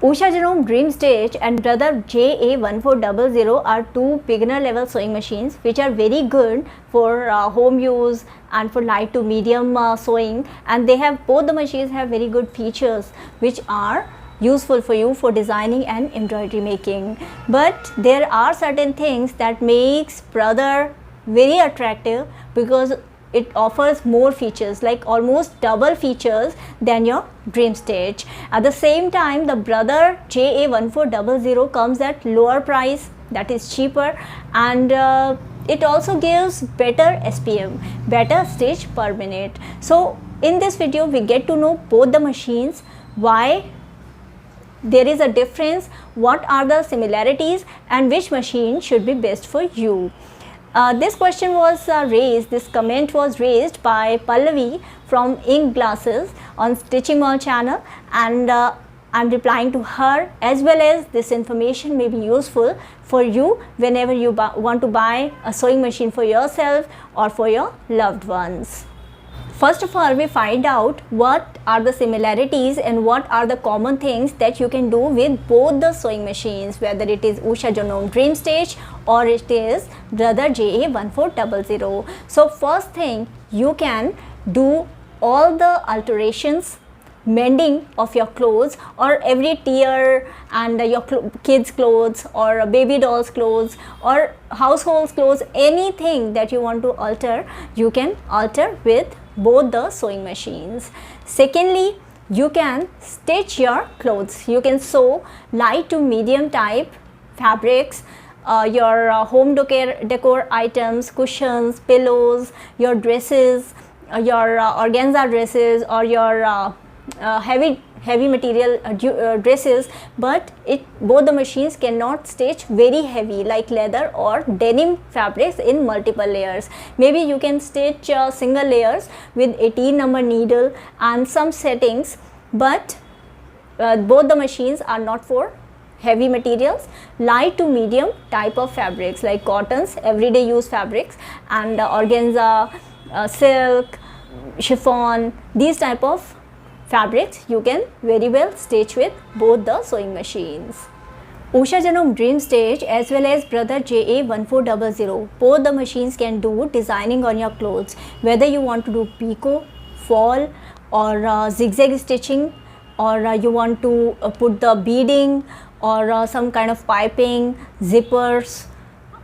Usha Genome Dream Stitch and Brother JA1400 are two beginner level sewing machines which are very good for home use and for light to medium sewing, and they have, both the machines have very good features which are useful for you for designing and embroidery making. But there are certain things that makes Brother very attractive because it offers more features, like almost double features than your Dream Stitch. At the same time, the Brother JA1400 comes at lower price, that is cheaper, and it also gives better SPM, better stitch per minute. So in this video we get to know both the machines, why there is a difference, what are the similarities, and which machine should be best for you. This question was raised, this comment was raised by Pallavi from Ink Glasses on Stitching Mall channel, and I'm replying to her, as well as this information may be useful for you whenever you want to buy a sewing machine for yourself or for your loved ones. First of all, we find out what are the similarities and what are the common things that you can do with both the sewing machines, whether it is Usha Genome Dream Stitch or it is Brother JA1400. So first thing, you can do all the alterations, mending of your clothes, or every tear and your kids clothes or baby dolls clothes or household clothes, anything that you want to alter, you can alter with both the sewing machines. Secondly, you can stitch your clothes. You can sew light to medium type fabrics, your home decor items, cushions, pillows, your dresses, your organza dresses, or your heavy material dresses, but both the machines cannot stitch very heavy like leather or denim fabrics in multiple layers. Maybe you can stitch single layers with 18 number needle and some settings, but both the machines are not for heavy materials, light to medium type of fabrics like cottons, everyday use fabrics, and organza, silk, chiffon, these type of fabrics you can very well stitch with both the sewing machines. Usha Genome Dream Stitch as well as Brother JA1400, both the machines can do designing on your clothes, whether you want to do picot, fall, or zigzag stitching, or you want to put the beading or some kind of piping, zippers,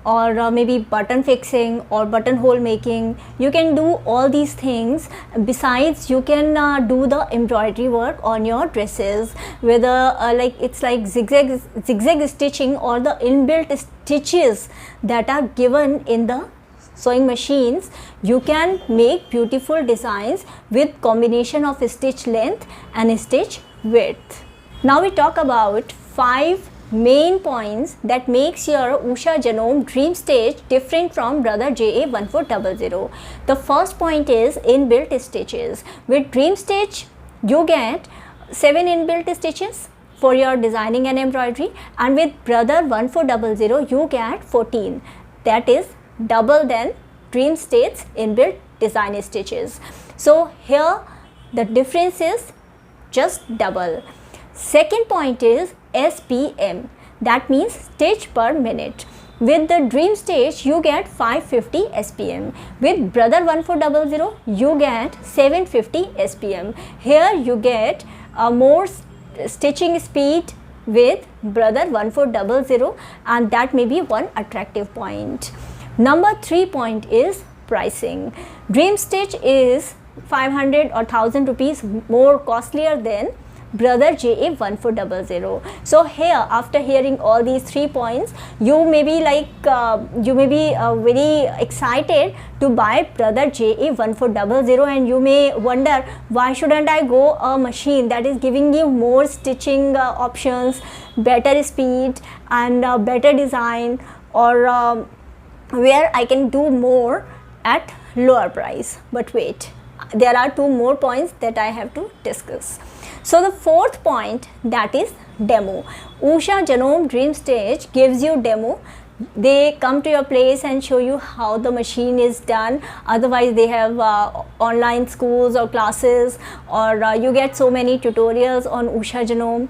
or maybe button fixing or buttonhole making. You can do all these things. Besides, you can do the embroidery work on your dresses, whether like it's like zigzag stitching or the inbuilt stitches that are given in the sewing machines. You can make beautiful designs with combination of stitch length and stitch width. Now we talk about 5 main points that makes your Usha Genome Dream Stitch different from Brother JA1400. The first point is inbuilt stitches. With Dream Stitch, you get 7 inbuilt stitches for your designing and embroidery, and with Brother 1400 you get 14. That is double than Dream Stitch inbuilt design stitches. So here the difference is just double. Second point is SPM, that means stitch per minute. With the Dream Stitch you get 550 SPM. With Brother 1400 you get 750 SPM. Here you get more stitching speed with Brother 1400, and that may be one attractive point. Number 3 point is pricing. Dream Stitch is 500 or 1000 rupees more costlier than Brother JA1400. So here, after hearing all these 3 points, you may be like very excited to buy Brother JA1400, and you may wonder, why shouldn't I go a machine that is giving you more stitching options, better speed and better design, or where I can do more at lower price. But wait, there are 2 more points that I have to discuss. So the fourth point, that is demo. Usha Genome Dream Stitch gives you demo. They come to your place and show you how the machine is done. Otherwise they have online schools or classes, or you get so many tutorials on Usha Genome.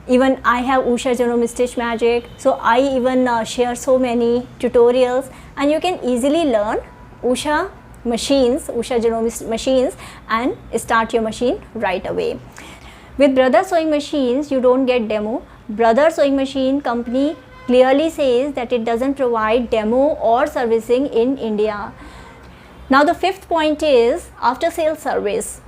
Even I have Usha Genome Stitch Magic, so I even share so many tutorials, and you can easily learn Usha machines, Usha Genome machines, and start your machine right away. With Brother Sewing Machines, you don't get demo. Brother Sewing Machine company clearly says that it doesn't provide demo or servicing in India. Now the fifth point is after sales service.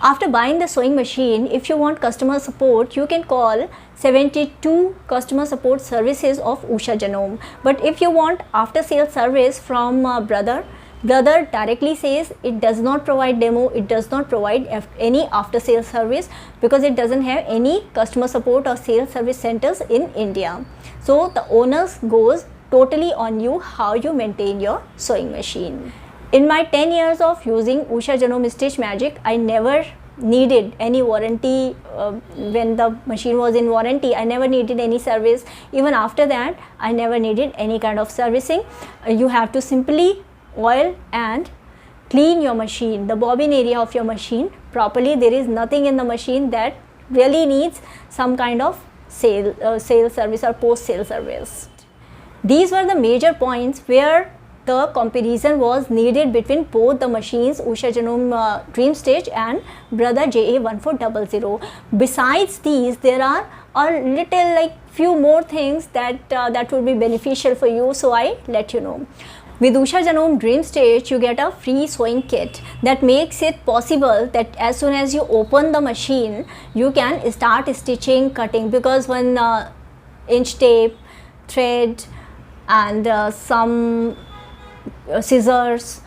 After buying the sewing machine, if you want customer support, you can call 72 customer support services of Usha Genome. But if you want after sales service from Brother directly says it does not provide demo, it does not provide any after sales service because it doesn't have any customer support or sales service centers in India. So the onus goes totally on you how you maintain your sewing machine. In my 10 years of using Usha Genome Stitch Magic, I never needed any warranty. When the machine was in warranty, I never needed any service. Even after that, I never needed any kind of servicing. You have to simply oil and clean your machine, the bobbin area of your machine properly. There is nothing in the machine that really needs some kind of sales service or post sale service. These were the major points where the comparison was needed between both the machines, Usha Genome Dream Stitch and Brother JA1400. Besides these, there are a little like few more things that that would be beneficial for you, so I let you know. With Usha Genome Dream Stitch, you get a free sewing kit that makes it possible that as soon as you open the machine, you can start stitching, cutting, because one inch tape, thread, and some scissors,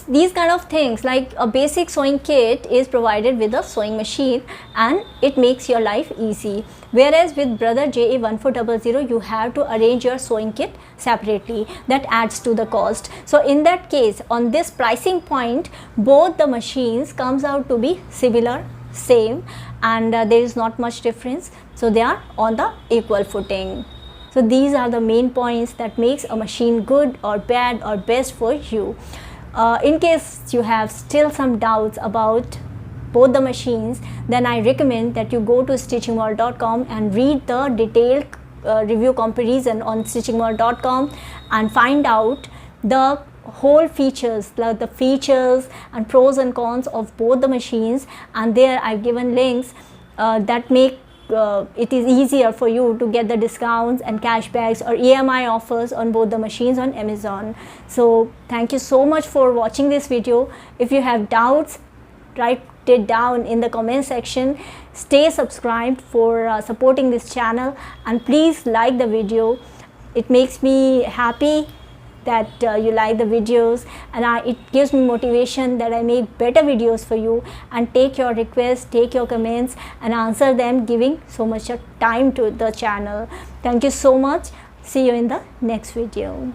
these kind of things, like a basic sewing kit is provided with a sewing machine, and it makes your life easy. Whereas with Brother JA1400, you have to arrange your sewing kit separately. That adds to the cost. So in that case, on this pricing point, both the machines comes out to be similar, same, and there is not much difference. So they are on the equal footing. So these are the main points that makes a machine good or bad or best for you. In case you have still some doubts about both the machines, then I recommend that you go to stitchingworld.com and read the detailed review comparison on stitchingworld.com and find out the whole features, like the features and pros and cons of both the machines. And there I've given links that make it is easier for you to get the discounts and cashbacks or EMI offers on both the machines on Amazon. So thank you so much for watching this video. If you have doubts, write it down in the comment section. Stay subscribed for supporting this channel, and please like the video. It makes me happy that you like the videos, and it gives me motivation that I make better videos for you and take your requests, take your comments and answer them, giving so much time to the channel. Thank you so much. See you in the next video.